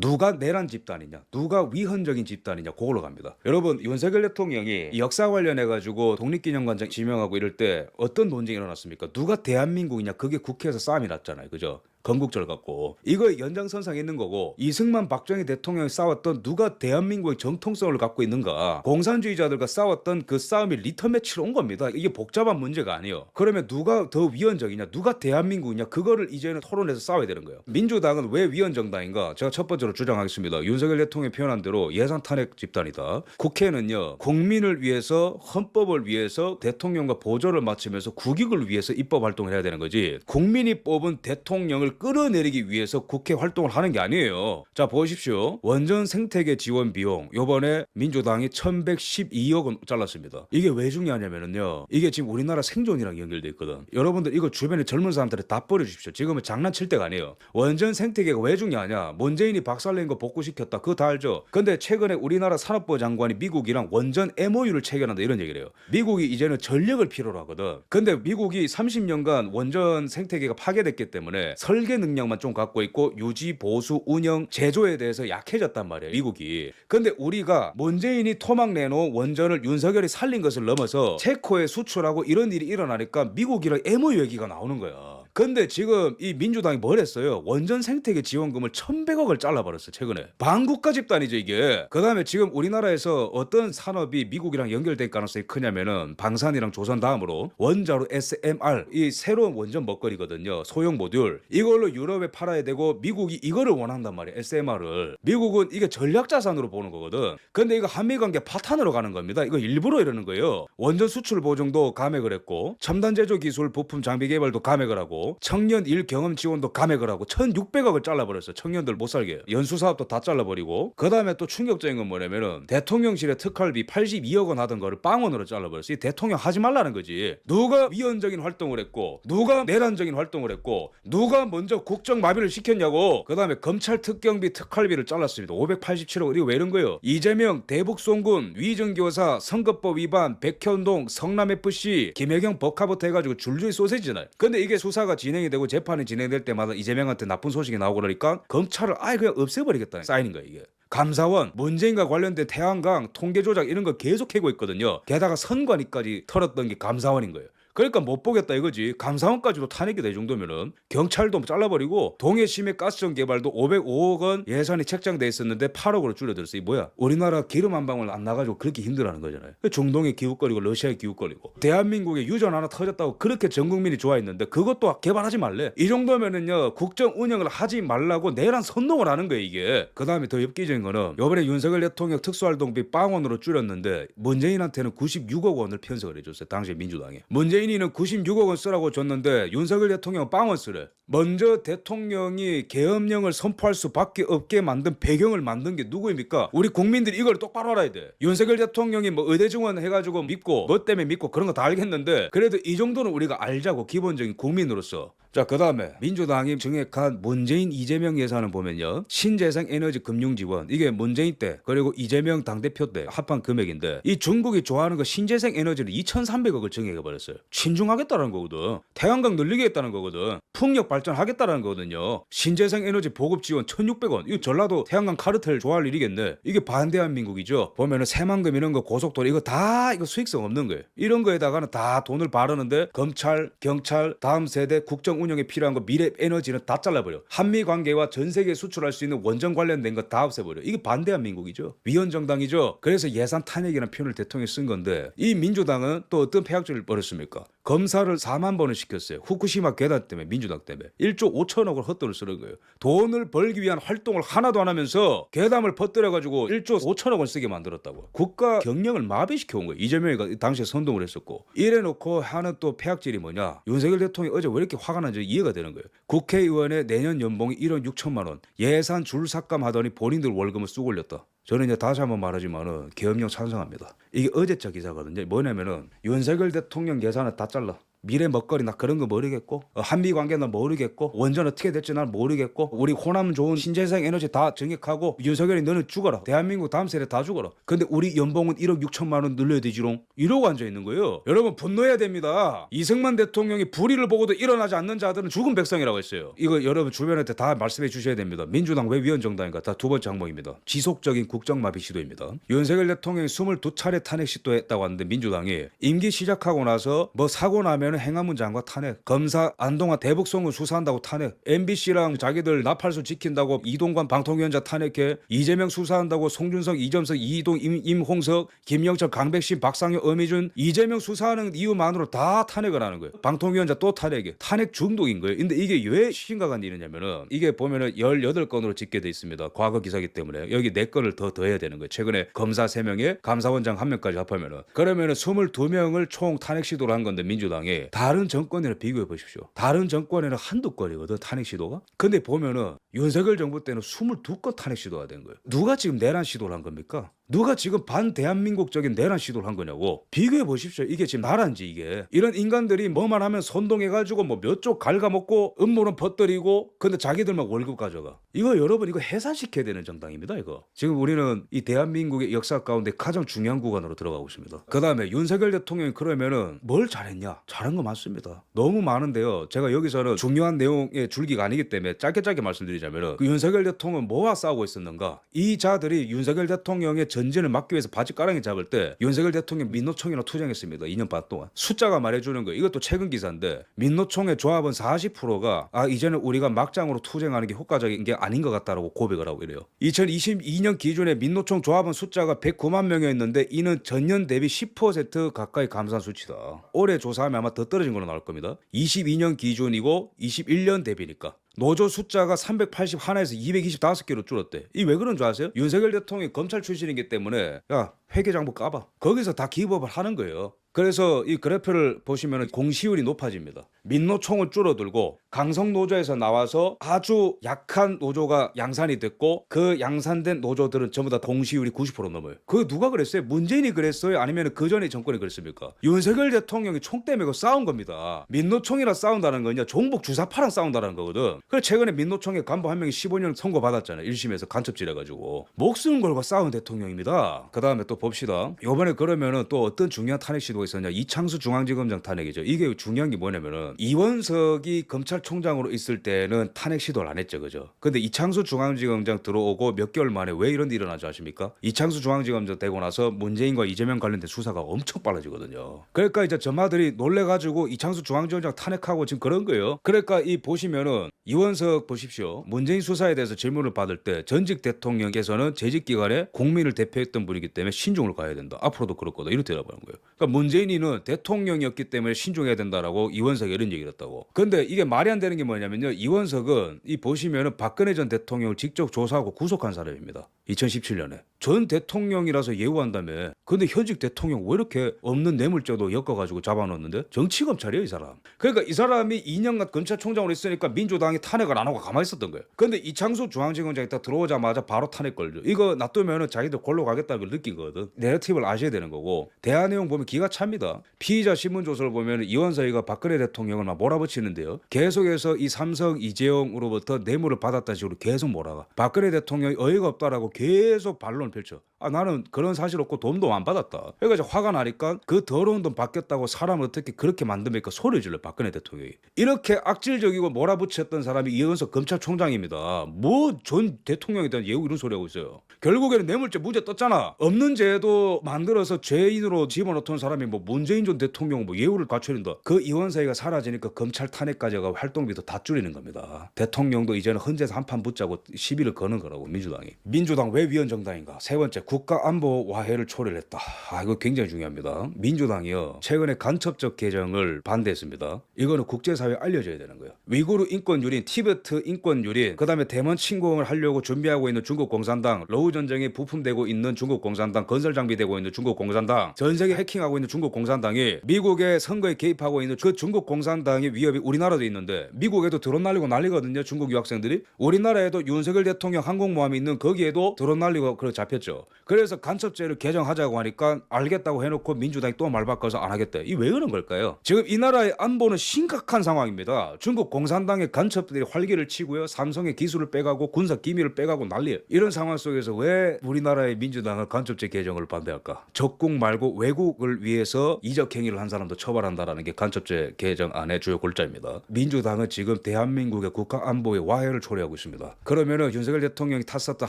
누가 내란 집단이냐, 누가 위헌적인 집단이냐, 그걸로 갑니다. 여러분, 윤석열 대통령이 이 역사 관련해 가지고 독립기념관장 지명하고 이럴 때 어떤 논쟁이 일어났습니까? 누가 대한민국이냐, 그게 국회에서 싸움이 났잖아요, 그죠? 건국절 갖고 이거 연장선상에 있는 거고, 이승만 박정희 대통령이 싸웠던 누가 대한민국의 정통성을 갖고 있는가, 공산주의자들과 싸웠던 그 싸움이 리터 매치로 온 겁니다. 이게 복잡한 문제가 아니에요. 그러면 누가 더 위헌적이냐, 누가 대한민국이냐, 그거를 이제는 토론해서 싸워야 되는 거예요. 민주당은 왜 위헌 정당인가? 제가 첫 번째로 주장하겠습니다. 윤석열 대통령이 표현한 대로 예산 탄핵 집단이다. 국회는요, 국민을 위해서, 헌법을 위해서, 대통령과 보조를 맞추면서 국익을 위해서 입법 활동을 해야 되는 거지, 국민이 뽑은 대통령을 끌어내리기 위해서 국회 활동을 하는 게 아니에요. 자, 보십시오. 원전 생태계 지원 비용 요번에 민주당이 1112억 원 잘랐습니다. 이게 왜 중요하냐면요, 이게 지금 우리나라 생존이랑 연결돼 있거든. 여러분들 이거 주변에 젊은 사람들이 다 버려주십시오. 지금은 장난칠 때가 아니에요. 원전 생태계가 왜 중요하냐, 문재인이 박살낸 거 복구시켰다, 그거 다 알죠. 근데 최근에 우리나라 산업부 장관이 미국이랑 원전 MOU를 체결한다, 이런 얘기를 해요. 미국이 이제는 전력을 필요로 하거든. 근데 미국이 30년간 원전 생태계가 파괴됐기 때문에 설계 능력만 좀 갖고 있고 유지, 보수, 운영, 제조에 대해서 약해졌단 말이에요, 미국이. 근데 우리가 문재인이 토막 내놓은 원전을 윤석열이 살린 것을 넘어서 체코에 수출하고 이런 일이 일어나니까 미국이랑 MOU 얘기가 나오는 거야. 근데 지금 이 민주당이 뭘 했어요? 원전 생태계 지원금을 1100억을 잘라버렸어, 최근에. 반국가 집단이죠, 이게. 그 다음에 지금 우리나라에서 어떤 산업이 미국이랑 연결될 가능성이 크냐면은 방산이랑 조선 다음으로 원자로 SMR, 이 새로운 원전 먹거리거든요. 소형 모듈. 이걸로 유럽에 팔아야 되고 미국이 이거를 원한단 말이에요, SMR을. 미국은 이게 전략자산으로 보는 거거든. 근데 이거 한미관계 파탄으로 가는 겁니다. 이거 일부러 이러는 거예요. 원전 수출 보증도 감액을 했고, 첨단 제조 기술 부품 장비 개발도 감액을 하고, 청년 일 경험 지원도 감액을 하고 1600억을 잘라버렸어요. 청년들 못 살게. 연수사업도 다 잘라버리고, 그 다음에 또 충격적인 건 뭐냐면은 대통령실의 특활비 82억 원 하던 거를 빵원으로 잘라버렸어요. 이 대통령 하지 말라는 거지. 누가 위헌적인 활동을 했고, 누가 내란적인 활동을 했고, 누가 먼저 국정 마비를 시켰냐고. 그 다음에 검찰 특경비 특활비를 잘랐습니다. 587억. 이거 왜 이런 거예요? 이재명, 대북송군, 위정교사, 선거법 위반, 백현동, 성남FC, 김혜경 법카부터 해가지고 줄줄이 소세지잖아요. 근데 이게 수사가 진행이 되고 재판이 진행될 때마다 이재명한테 나쁜 소식이 나오고 그러니까 검찰을 아예 그냥 없애버리겠다는 사인인 거야, 이게. 감사원, 문재인과 관련된 태양광 통계 조작 이런 거 계속 해고 있거든요. 게다가 선관위까지 털었던 게 감사원인 거예요. 그러니까 못 보겠다 이거지. 감사원까지도 탄핵이 될 정도면은 경찰도 잘라버리고, 동해심해 가스전 개발도 505억 원 예산이 책정돼 있었는데 8억으로 줄여들었어. 이 뭐야? 우리나라 기름 한 방울 안 나가지고 그렇게 힘들어하는 거잖아요. 중동에 기웃거리고 러시아에 기웃거리고, 대한민국에 유전 하나 터졌다고 그렇게 전 국민이 좋아했는데 그것도 개발하지 말래. 이 정도면은요, 국정 운영을 하지 말라고 내란 선동을 하는 거예요, 이게. 그 다음에 더 엽기적인 거는 요번에 윤석열 대통령 특수활동비 빵원으로 줄였는데 문재인한테는 96억 원을 편성을 해줬어요, 당시 민주당에. 문재인이는 96억 원 쓰라고 줬는데 윤석열 대통령은 빵원 쓰래. 먼저 대통령이 계엄령을 선포할 수밖에 없게 만든 배경을 만든 게 누구입니까? 우리 국민들이 이걸 똑바로 알아야 돼. 윤석열 대통령이 뭐 의대 증원 해가지고 믿고, 뭐 때문에 믿고, 그런 거 다 알겠는데 그래도 이 정도는 우리가 알자고, 기본적인 국민으로서. 자, 그 다음에 민주당이 증액한 문재인 이재명 예산을 보면요, 신재생 에너지 금융 지원, 이게 문재인 때 그리고 이재명 당대표 때 합한 금액인데, 이 중국이 좋아하는 거 신재생 에너지를 2300억을 증액해버렸어요. 신중하겠다는 거거든. 태양광 늘리겠다는 거거든. 풍력 발전하겠다는 거거든요. 신재생 에너지 보급 지원 1600원. 이거 전라도 태양광 카르텔 좋아할 일이겠네. 이게 반대한민국이죠. 보면은 새만금 이런 거, 고속도로 이거 다 이거 수익성 없는 거예요. 이런 거에다가는 다 돈을 바르는데 검찰, 경찰, 다음 세대 국정 운영에 필요한 거, 미래 에너지는 다 잘라버려. 한미 관계와 전 세계에 수출할 수 있는 원전 관련된 거 다 없애버려. 이게 반대한민국이죠. 위헌 정당이죠. 그래서 예산 탄핵이라는 표현을 대통령이 쓴 건데, 이 민주당은 또 어떤 폐악질을 벌였습니까? 검사를 4만 번을 시켰어요. 후쿠시마 괴담 때문에, 민주당 때문에 1조 5천억을 헛돈을 쓰는 거예요. 돈을 벌기 위한 활동을 하나도 안 하면서 괴담을 퍼뜨려가지고 1조 5천억을 쓰게 만들었다고. 국가 경영을 마비시켜 온 거예요. 이재명이 당시에 선동을 했었고. 이래놓고 하는 또 폐악질이 뭐냐, 윤석열 대통령이 어제 왜 이렇게 화가 난지 이해가 되는 거예요. 국회의원의 내년 연봉이 1억 6천만 원, 예산 줄 삭감하더니 본인들 월급을 쑥 올렸다. 저는 이제 다시 한번 말하지만은 계엄령 찬성합니다. 이게 어제자 기사거든요. 뭐냐면은 윤석열 대통령 예산을 다 잘라. 미래 먹거리 나 그런 거 모르겠고 한미 관계는 모르겠고 원전 어떻게 될지 난 모르겠고 우리 호남 좋은 신재생 에너지 다 정액하고 윤석열이 너는 죽어라. 대한민국 다음 세대 다 죽어라. 근데 우리 연봉은 1억 6천만 원 늘려야 되지롱. 이러고 앉아있는 거예요. 여러분 분노해야 됩니다. 이승만 대통령이 불의를 보고도 일어나지 않는 자들은 죽은 백성이라고 했어요. 이거 여러분 주변한테 다 말씀해 주셔야 됩니다. 민주당 왜 위헌정당인가? 다 두 번째 항목입니다. 지속적인 국정마비 시도입니다. 윤석열 대통령이 22차례 탄핵 시도했다고 하는데 민주당이 임기 시작하고 나서 뭐 사고 나면 행안부 장관 탄핵, 검사 안동아 대북송금 수사한다고 탄핵, MBC랑 자기들 나팔수 지킨다고 이동관 방통위원장 탄핵해, 이재명 수사한다고 송준석, 이점석, 이동, 임홍석, 김영철, 강백신, 박상현, 엄희준 이재명 수사하는 이유만으로 다 탄핵을 하는 거예요. 방통위원장 또 탄핵이에요. 탄핵 중독인 거예요. 근데 이게 왜 심각한 일이냐면은 이게 보면은 18건으로 집계돼 있습니다. 과거 기사기 때문에 여기 4건을 더 더해야 되는 거예요. 최근에 검사 3명에 감사원장 1명까지 합하면은 그러면은 22명을 총 탄핵 시도를 한 건데 민주당이 다른 정권이랑 비교해 보십시오. 다른 정권에는 한두 건이거든 탄핵 시도가. 근데 보면은 윤석열 정부 때는 22건 탄핵 시도가 된 거예요. 누가 지금 내란 시도를 한 겁니까? 누가 지금 반대한민국적인 내란 시도를 한 거냐고. 비교해 보십시오. 이게 지금 나라인지 이게. 이런 인간들이 뭐만 하면 선동해가지고 뭐 몇 쪽 갉아먹고 음모론 퍼뜨리고 근데 자기들만 월급 가져가. 이거 여러분 이거 해산시켜야 되는 정당입니다 이거. 지금 우리는 이 대한민국의 역사 가운데 가장 중요한 구간으로 들어가고 있습니다. 그 다음에 윤석열 대통령이 그러면은 뭘 잘했냐? 잘한 거 맞습니다. 너무 많은데요. 제가 여기서는 중요한 내용의 줄기가 아니기 때문에 짧게 말씀드리자면은 그 윤석열 대통령은 뭐와 싸우고 있었는가? 이 자들이 윤석열 대통령의 전진을 막기 위해서 바지가랑이 잡을 때 윤석열 대통령 민노총이나 투쟁했습니다. 2년 반 동안. 숫자가 말해주는 거. 이것도 최근 기사인데 민노총의 조합은 40%가 이제는 우리가 막장으로 투쟁하는 게 효과적인 게 아닌 것 같다라고 고백을 하고 이래요. 2022년 기준에 민노총 조합원 숫자가 109만 명이었는데 이는 전년 대비 10% 가까이 감소한 수치다. 올해 조사하면 아마 더 떨어진 걸로 나올 겁니다. 22년 기준이고 21년 대비니까. 노조 숫자가 381에서 225개로 줄었대. 이 왜 그런 줄 아세요? 윤석열 대통령이 검찰 출신이기 때문에 야 회계장부 까봐. 거기서 다 기법을 하는 거예요. 그래서 이 그래프를 보시면 공시율이 높아집니다. 민노총을 줄어들고 강성노조에서 나와서 아주 약한 노조가 양산이 됐고 그 양산된 노조들은 전부 다 공시율이 90% 넘어요. 그거 누가 그랬어요? 문재인이 그랬어요? 아니면 그 전에 정권이 그랬습니까? 윤석열 대통령이 총대 메고 싸운 겁니다. 민노총이랑 싸운다는 건요 종북 주사파랑 싸운다는 거거든. 그래서 최근에 민노총의 간부 한 명이 15년 선고받았잖아요. 1심에서 간첩질해가지고 목숨 걸고 싸운 대통령입니다. 그 다음에 또 봅시다. 이번에 그러면은 또 어떤 중요한 탄핵 시도가 있었냐? 이창수 중앙지검장 탄핵이죠. 이게 중요한 게 뭐냐면은 이원석이 검찰총장으로 있을 때는 탄핵 시도를 안 했죠, 그죠? 근데 이창수 중앙지검장 들어오고 몇 개월 만에 왜 이런 일이 일어나지 아십니까? 이창수 중앙지검장 되고 나서 문재인과 이재명 관련된 수사가 엄청 빨라지거든요. 그러니까 이제 저마들이 놀래가지고 이창수 중앙지검장 탄핵하고 지금 그런 거예요. 그러니까 이 보시면은 이원석 보십시오. 문재인 수사에 대해서 질문을 받을 때 전직 대통령께서는 재직 기간에 국민을 대표했던 분이기 때문에 신중을 가야 된다. 앞으로도 그럴 거다. 이렇게 대답하는 거예요. 그러니까 문재인이는 대통령이었기 때문에 신중해야 된다라고 이원석이 이런 얘기를 했다고. 근데 이게 말이 안 되는 게 뭐냐면요. 이원석은 이 보시면은 박근혜 전 대통령을 직접 조사하고 구속한 사람입니다. 2017년에. 전 대통령이라서 예우한다며. 근데 현직 대통령 왜 이렇게 없는 뇌물죄도 엮어가지고 잡아놓는데? 정치검찰이에요 이 사람. 그러니까 이 사람이 2년간 검찰총장으로 있으니까 민주당이 탄핵을 안 하고 가만히 있었던 거예요. 근데 이창수 중앙지검장이 딱 들어오자마자 바로 탄핵 걸죠. 이거 놔두면은 자기들 골로 가겠다는 걸 느낀 거거든. 내러티브를 아셔야 되는 거고. 대화 내용 보면 기가 찹니다. 피의자 신문조서를 보면 이원석이가 박근혜 대통령을 막 몰아붙이는데요. 계속해서 이 삼성 이재용으로부터 뇌물을 받았다는 식으로 계속 몰아가. 박근혜 대통령이 어이가 없다라고 계속 반론을 펼쳐. 나는 그런 사실 없고 돈도 안 받았다. 그러니까 이제 화가 나니까 그 더러운 돈 받겠다고 사람을 어떻게 그렇게 만듭니까? 소리 질러 박근혜 대통령이. 이렇게 악질적이고 몰아붙였던 사람이 이원석 검찰총장입니다. 뭐 전 대통령에 대한 예우 이런 소리 하고 있어요. 결국에는 뇌물죄 무죄 떴잖아. 없는 죄도 만들어서 죄인으로 집어넣던 사람이 뭐 문재인 전 대통령 뭐 예우를 갖춰야 된다. 그 이원석이가 사라지니까 검찰 탄핵까지 가 활동비도 다 줄이는 겁니다. 대통령도 이제는 헌재에서 한판 붙자고 시비를 거는 거라고 민주당이. 민주당 왜 위헌정당인가? 세 번째 국가안보 와해를 초래했다. 이거 굉장히 중요합니다. 민주당이요 최근에 간첩적 개정을 반대했습니다. 이거는 국제사회에 알려져야 되는 거예요. 위구르 인권유린, 티베트 인권유린, 그 다음에 대만 침공을 하려고 준비하고 있는 중국 공산당, 러우 전쟁에 부품되고 있는 중국 공산당, 건설 장비되고 있는 중국 공산당, 전 세계 해킹하고 있는 중국 공산당이 미국의 선거에 개입하고 있는 그 중국 공산당의 위협이 우리나라도 있는데 미국에도 드론 날리고 난리거든요. 중국 유학생들이. 우리나라에도 윤석열 대통령 항공모함이 있는 거기에도 드론 날리고 그렇게 잡혔죠. 그래서 간첩죄를 개정하자고 하니까 알겠다고 해놓고 민주당이 또 말 바꿔서 안 하겠다. 이 왜 그런 걸까요? 지금 이 나라의 안보는 심각한 상황입니다. 중국 공산당의 간첩들이 활기를 치고요. 삼성의 기술을 빼가고 군사 기밀을 빼가고 난리예요. 이런 상황 속에서 왜 우리나라의 민주당은 간첩죄 개정을 반대할까? 적국 말고 외국을 위해서 이적 행위를 한 사람도 처벌한다라는 게 간첩죄 개정안의 주요 골자입니다. 민주당은 지금 대한민국의 국가 안보의 와해를 초래하고 있습니다. 그러면은 윤석열 대통령이 탔었던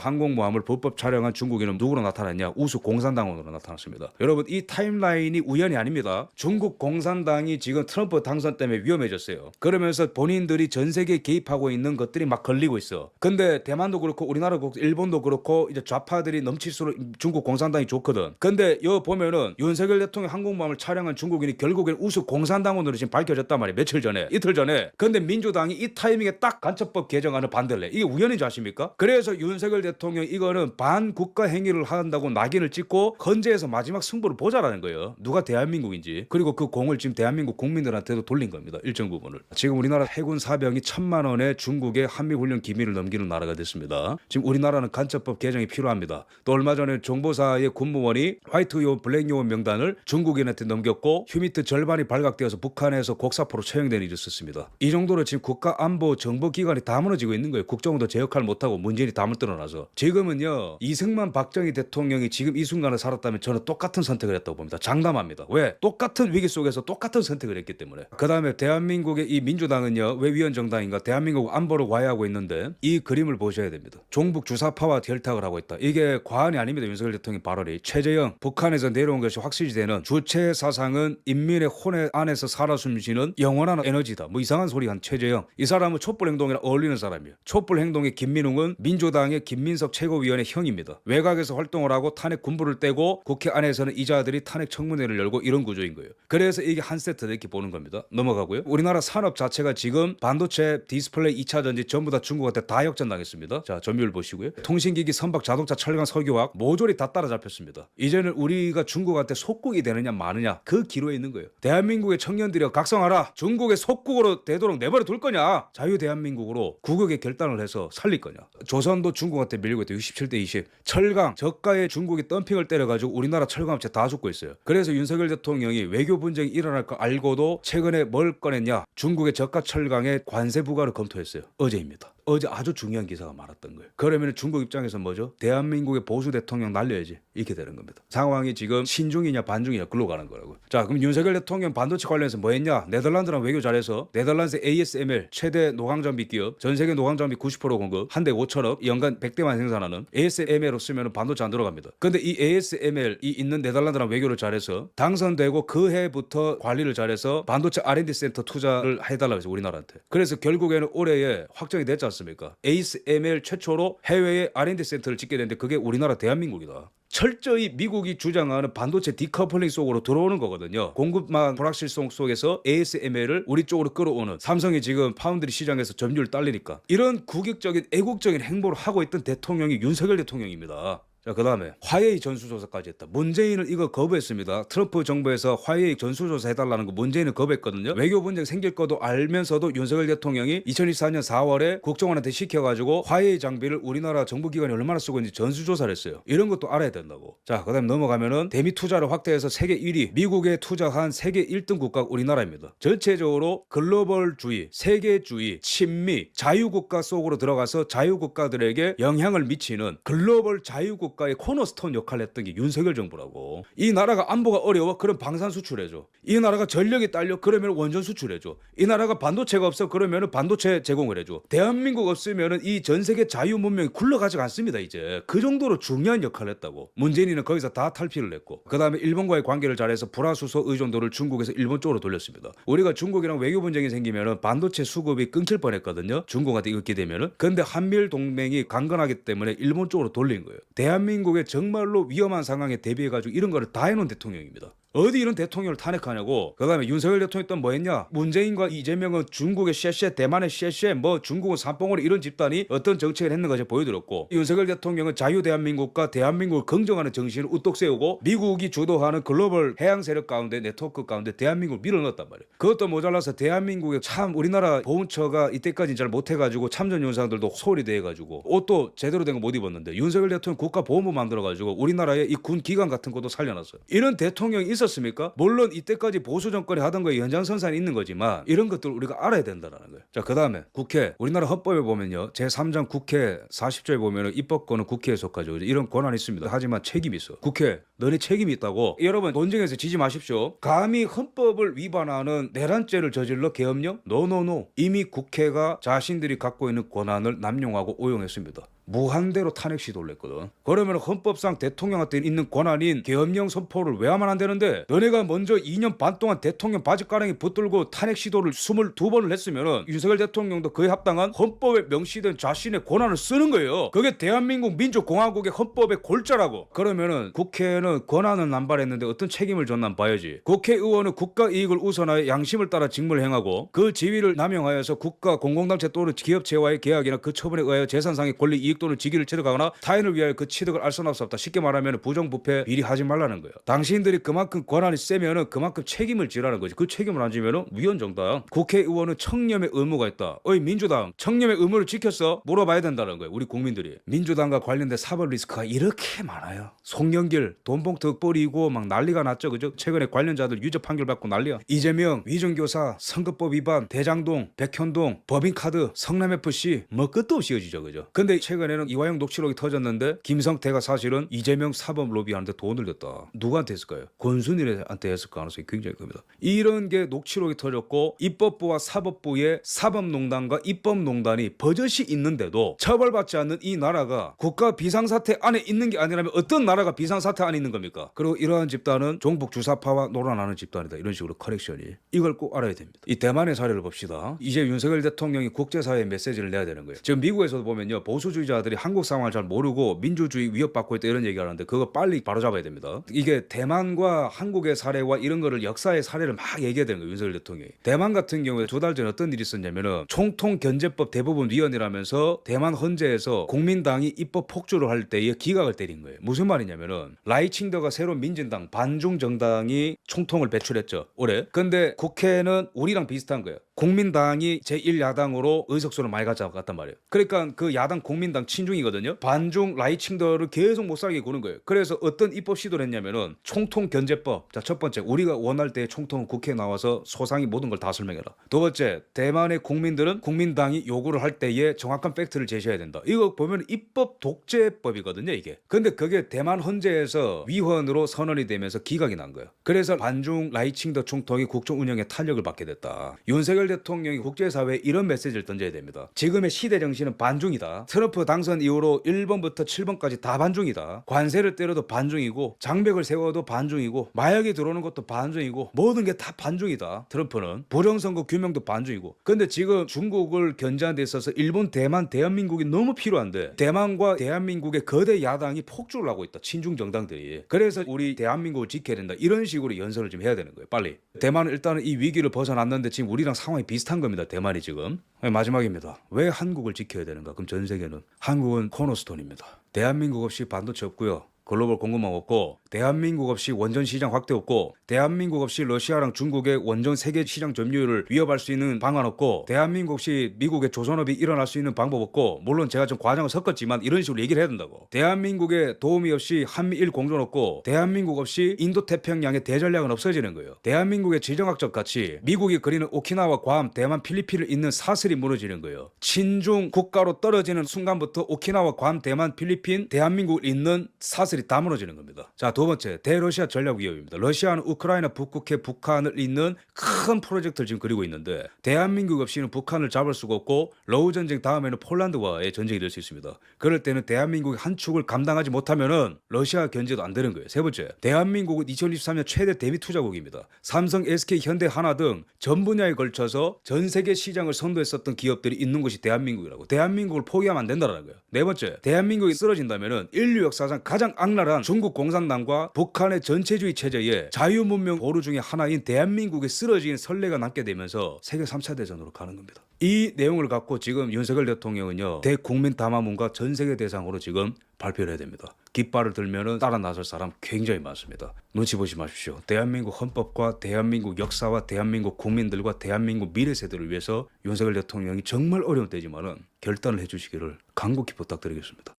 항공모함을 불법 촬영한 중국인은 누구로 나타났냐? 우수 공산당원으로 나타났습니다. 여러분 이 타임라인이 우연이 아닙니다. 중국 공산당이 지금 트럼프 당선 때문에 위험해졌어요. 그러면서 본인들이 전 세계에 개입하고 있는 것들이 막 걸리고 있어. 근데 대만도 그렇고 우리나라도 그렇고 일본도 그렇고 이제 좌파들이 넘칠수록 중국 공산당이 좋거든. 근데 여기 보면은 윤석열 대통령 항공모함을 촬영한 중국인이 결국엔 우수 공산당원으로 지금 밝혀졌단 말이에요. 며칠 전에, 이틀 전에. 근데 민주당이 이 타이밍에 딱 간첩법 개정안을 반대를 해. 이게 우연인 줄 아십니까? 그래서 윤석열 대통령 이거는 반국가 행위를 한다고 낙인을 찍고 헌재에서 마지막 승부를 보자라는 거예요. 누가 대한민국인지. 그리고 그 공을 지금 대한민국 국민들한테도 돌린 겁니다. 일정 부분을. 지금 우리나라 해군 사병이 1,000만 원에 중국에 한미훈련 기밀을 넘기는 나라가 됐습니다. 지금 우리나라는 간첩법 개정이 필요합니다. 또 얼마 전에 정보사의 군무원이 화이트 요원, 블랙 요원 명단을 중국인한테 넘겼고 휴미트 절반이 발각되어서 북한에서 곡사포로 처형된 일이 있었습니다. 이 정도로 지금 국가안보 정보기관이 다 무너지고 있는 거예요. 국정원도 제 역할 못하고 문재인이 다 물들어놔서. 지금은요 이승만 박정희 대통령이 지금 이 순간을 살았다면 저는 똑같은 선택을 했다고 봅니다. 장담합니다. 왜? 똑같은 위기 속에서 똑같은 선택을 했기 때문에. 그 다음에 대한민국의 이 민주당은요 왜 위헌정당인가? 대한민국 안보를 와해하고 있는데 이 그림을 보셔야 됩니다. 종북 주사파와 결탁을 하고 있다. 이게 과언이 아닙니다. 윤석열 대통령 발언이. 최재형 북한에서 내려온 것이 확실히 되는 주체 사상은 인민의 혼의 안에서 살아 숨쉬는 영원한 에너지다. 뭐 이상한 소리 한 최재형. 이 사람은 촛불 행동이랑 어울리는 사람이에요. 촛불 행동의 김민웅은 민주당의 김민석 최고위원의 형입니다. 외곽에서 활동을 하고 탄핵 군부를 떼고 국회 안에서는 이자들이 탄핵 청문회를 열고 이런 구조인 거예요. 그래서 이게 한 세트다 이렇게 보는 겁니다. 넘어가고요. 우리나라 산업 자체가 지금 반도체, 디스플레이, 2차 전지 전부 다 중국한테 다 역전당했습니다. 자, 점유율 보시고요. 통신기기, 선박, 자동차, 철강, 석유화학 모조리 다 따라잡혔습니다. 이제는 우리가 중국한테 속국이 되느냐 마느냐 그 기로에 있는 거예요. 대한민국의 청년들이 각성하라. 중국의 속국으로 되도록 내버려 둘 거냐? 자유 대한민국으로 국익의 결단을 해서 살릴 거냐? 조선도 중국한테 밀리고 있대. 67대 20. 철강 저가에 중국이 덤핑을 때려가지고 우리나라 철강업체 다 죽고 있어요. 그래서 윤석열 대통령이 외교 분쟁이 일어날 거 알고도 최근에 뭘 꺼냈냐? 중국의 저가 철강에 관세 부과를 검토했어요. 어제입니다. 어제 아주 중요한 기사가 많았던 거예요. 그러면 중국 입장에서 뭐죠? 대한민국의 보수 대통령 날려야지. 이렇게 되는 겁니다. 상황이 지금 신중이냐 반중이냐 글로 가는 거라고. 자, 그럼 윤석열 대통령 반도체 관련해서 뭐 했냐? 네덜란드랑 외교 잘해서 네덜란드 ASML 최대 노광장비 기업, 전 세계 노광장비 90% 공급, 한 대 5천억, 연간 100대만 생산하는 ASML로 쓰면 반도체 안 들어갑니다. 근데 이 ASML이 있는 네덜란드랑 외교를 잘해서 당선되고 그 해부터 관리를 잘해서 반도체 R&D 센터 투자를 해달라고 해서 우리나라한테. 그래서 결국에는 올해에 확정이 됐지 않습니까? ASML 최초로 해외에 R&D 센터를 짓게 됐는데 그게 우리나라 대한민국이다. 철저히 미국이 주장하는 반도체 디커플링 속으로 들어오는 거거든요. 공급망 불확실성 속에서 ASML을 우리 쪽으로 끌어오는. 삼성이 지금 파운드리 시장에서 점유율 딸리니까 이런 국익적인 애국적인 행보를 하고 있던 대통령이 윤석열 대통령입니다. 자, 그 다음에 화해의 전수조사까지 했다. 문재인은 이거 거부했습니다. 트럼프 정부에서 화해의 전수조사 해달라는 거 문재인은 거부했거든요. 외교 분쟁 생길 거도 알면서도 윤석열 대통령이 2024년 4월에 국정원한테 시켜가지고 화해의 장비를 우리나라 정부기관이 얼마나 쓰고 있는지 전수조사를 했어요. 이런 것도 알아야 된다고. 자, 그 다음에 넘어가면은 대미 투자를 확대해서 세계 1위, 미국에 투자한 세계 1등 국가가 우리나라입니다. 전체적으로 글로벌주의, 세계주의, 친미, 자유국가 속으로 들어가서 자유국가들에게 영향을 미치는 글로벌 자유국가 국가의 코너스톤 역할을 했던 게 윤석열 정부라고. 이 나라가 안보가 어려워? 그럼 방산 수출해줘. 이 나라가 전력이 딸려? 그러면 원전 수출해줘. 이 나라가 반도체가 없어? 그러면 반도체 제공을 해줘. 대한민국 없으면 이 전 세계 자유 문명이 굴러가지 않습니다. 이제 그 정도로 중요한 역할을 했다고. 문재인이는 거기서 다 탈피를 했고, 그 다음에 일본과의 관계를 잘해서 불화수소 의존도를 중국에서 일본 쪽으로 돌렸습니다. 우리가 중국이랑 외교 분쟁이 생기면 반도체 수급이 끊길 뻔했거든요. 중국한테 이렇게 되면은. 근데 한미일 동맹이 강건하기 때문에 일본 쪽으로 돌린 거예요. 대한민국의 정말로 위험한 상황에 대비해가지고 이런 거를 다 해놓은 대통령입니다. 어디 이런 대통령을 탄핵하냐고. 그다음에 윤석열 대통령이 또 뭐 했냐? 문재인과 이재명은 중국의 쉐쉐, 대만의 쉐쉐, 뭐 중국은 삼봉오리 이런 집단이 어떤 정책을 했는가 제가 보여드렸고, 윤석열 대통령은 자유 대한민국과 대한민국을 긍정하는 정신을 우뚝 세우고 미국이 주도하는 글로벌 해양 세력 가운데 네트워크 가운데 대한민국을 밀어넣었단 말이에요. 그것도 모자라서 대한민국에 참 우리나라 보훈처가 이때까지 잘 못해가지고 참전 용사들도 소홀히 돼가지고 옷도 제대로 된 거 못 입었는데 윤석열 대통령 국가보훈부 만들어가지고 우리나라의 이 군 기관 같은 것도 살려놨어요. 이런 대통령이 있었습니까? 물론 이때까지 보수 정권이 하던 거에 연장선상에 있는 거지만 이런 것들을 우리가 알아야 된다는 거예요. 자, 그 다음에 국회, 우리나라 헌법에 보면요, 제3장 국회 40조에 보면 입법권은 국회에 속하죠. 이런 권한이 있습니다. 하지만 책임이 있어. 국회, 너네 책임이 있다고. 여러분 논쟁에서 지지 마십시오. 감히 헌법을 위반하는 내란죄를 저질러 계엄령? 노노노. 이미 국회가 자신들이 갖고 있는 권한을 남용하고 오용했습니다. 무한대로 탄핵 시도를 했거든. 그러면 헌법상 대통령한테 있는 권한인 계엄령 선포를 왜 하면 안 되는데, 너네가 먼저 2년 반 동안 대통령 바지가랑이 붙들고 탄핵 시도를 22번을 했으면 윤석열 대통령도 그에 합당한 헌법에 명시된 자신의 권한을 쓰는 거예요. 그게 대한민국 민주공화국의 헌법의 골자라고. 그러면은 국회는 권한을 남발했는데 어떤 책임을 졌나 봐야지. 국회의원은 국가 이익을 우선하여 양심을 따라 직무를 행하고 그 지위를 남용하여서 국가 공공단체 또는 기업체와의 계약이나 그 처분에 의하여 재산상의 권리 이익 또는 직위를 취득하거나 타인을 위하여 그 취득을 알선할 수 없다. 쉽게 말하면 부정부패 비리 하지 말라는 거예요. 당신들이 그만큼 권한이 세면은 그만큼 책임을 지라는 거지. 그 책임을 안 지면은 위헌정당. 국회의원은 청렴의 의무가 있다. 어이 민주당, 청렴의 의무를 지켰어? 물어봐야 된다는 거예요. 우리 국민들이. 민주당과 관련된 사법 리스크가 이렇게 많아요. 송영길 돈봉투 뿌리고 막 난리가 났죠, 그죠? 최근에 관련자들 유죄 판결 받고 난리야. 이재명 위정교사, 선거법 위반, 대장동, 백현동, 법인카드, 성남FC 뭐 끝도 없이 이어지죠, 그죠? 근데 최근에는 이화영 녹취록이 터졌는데 김성태가 사실은 이재명 사법 로비하는데 돈을 냈다. 누구한테 했을까요? 권순일한테 했을 가능성이 굉장히 큽니다. 이런 게 녹취록이 터졌고 입법부와 사법부의 사법농단과 입법농단이 버젓이 있는데도 처벌받지 않는 이 나라가 국가 비상사태 안에 있는 게 아니라면 어떤 나라가 비상사태 안에 있는 겁니까? 그리고 이러한 집단은 종북 주사파와 놀아나는 집단이다. 이런 식으로 커렉션이. 이걸 꼭 알아야 됩니다. 이 대만의 사례를 봅시다. 이제 윤석열 대통령이 국제사회에 메시지를 내야 되는 거예요. 지금 미국에서도 보면요, 보수주의자들이 한국 상황을 잘 모르고 민주주의 위협받고 있다 이런 얘기하는데 그거 빨리 바로잡아야 됩니다. 이게 대만과 한국의 사례와 이런 거를 역사의 사례를 막 얘기해야 되는 거예요. 윤석열 대통령이. 대만 같은 경우에 2달 전에 어떤 일이 있었냐면은 총통견제법 대부분 위원이라면서 대만 헌재에서 국민당이 입법 폭주를 할 때에 기각을 때린 거예요. 무슨 말이냐면은 라이칭더가 새로운 민진당 반중 정당이 총통을 배출했죠, 올해. 근데 국회는 우리랑 비슷한 거예요. 국민당이 제1야당으로 의석수를 많이 가져갔단 말이에요. 그러니까 그 야당 국민당 친중이거든요. 반중 라이칭더를 계속 못 살게 구는 거예요. 그래서 어떤 입법 시도를 했냐면은 총통견제법. 자, 첫 번째, 우리가 원할 때 총통은 국회에 나와서 소상히 모든 걸 다 설명해라. 두 번째, 대만의 국민들은 국민당이 요구를 할 때에 정확한 팩트를 제시해야 된다. 이거 보면 입법 독재법이거든요, 이게. 근데 그게 대만 헌재에서 위헌으로 선언이 되면서 기각이 난 거예요. 그래서 반중 라이칭더 총통이 국정 운영에 탄력을 받게 됐다. 윤석열 대통령이 국제사회에 이런 메시지를 던져야 됩니다. 지금의 시대 정신은 반중이다. 트럼프 당선 이후로 1번부터 7번까지 다 반중이다. 관세를 때려도 반중이고 장벽을 세워도 반중이고 마약이 들어오는 것도 반중이고 모든 게 다 반중이다. 트럼프는 부정선거 규명도 반중이고. 근데 지금 중국을 견제하는 데 있어서 일본, 대만, 대한민국이 너무 필요한데 대만과 대한민국의 거대 야당이 폭주를 하고 있다. 친중 정당들이. 그래서 우리 대한민국을 지켜야 된다. 이런 식으로 연설을 좀 해야 되는 거예요. 빨리. 대만은 일단은 이 위기를 벗어났는데 지금 우리랑 상황이 비슷한 겁니다. 대만이 지금. 마지막입니다. 왜 한국을 지켜야 되는가? 그럼 전 세계는 한국은 코너스톤입니다. 대한민국 없이 반도체 없고요. 글로벌 공급망 없고, 대한민국 없이 원전 시장 확대 없고, 대한민국 없이 러시아랑 중국의 원전 세계 시장 점유율을 위협할 수 있는 방안 없고, 대한민국 없이 미국의 조선업이 일어날 수 있는 방법 없고, 물론 제가 좀 과장을 섞었지만 이런 식으로 얘기를 해야 된다고. 대한민국의 도움이 없이 한미일 공존 없고, 대한민국 없이 인도태평양의 대전략은 없어지는 거예요. 대한민국의 지정학적 가치, 미국이 그리는 오키나와 괌, 대만, 필리핀을 잇는 사슬이 무너지는 거예요. 친중 국가로 떨어지는 순간부터 오키나와 괌, 대만, 필리핀, 대한민국을 잇는 사슬이 다 무너지는 겁니다. 자, 두 번째, 대러시아 전략 위협입니다. 러시아는 우크라이나 북극해 북한을 잇는 큰 프로젝트를 지금 그리고 있는데 대한민국 없이는 북한을 잡을 수가 없고 러우 전쟁 다음에는 폴란드와의 전쟁이 될 수 있습니다. 그럴 때는 대한민국의 한 축을 감당하지 못하면은 러시아 견제도 안 되는 거예요. 세 번째, 대한민국은 2023년 최대 대미 투자국입니다. 삼성, SK, 현대, 하나 등 전 분야에 걸쳐서 전 세계 시장을 선도했었던 기업들이 있는 곳이 대한민국이라고. 대한민국을 포기하면 안 된다는 거예요. 네 번째, 대한민국이 쓰러진다면은 인류 역사상 가장 악랄한 중국 공산당과 북한의 전체주의 체제에 자유문명 보루 중에 하나인 대한민국의 쓰러진 선례가 남게 되면서 세계 3차 대전으로 가는 겁니다. 이 내용을 갖고 지금 윤석열 대통령은요, 대국민 담화문과 전 세계 대상으로 지금 발표를 해야 됩니다. 깃발을 들면은 따라 나설 사람 굉장히 많습니다. 눈치 보지 마십시오. 대한민국 헌법과 대한민국 역사와 대한민국 국민들과 대한민국 미래 세대를 위해서 윤석열 대통령이 정말 어려운 때지만은 결단을 해주시기를 간곡히 부탁드리겠습니다.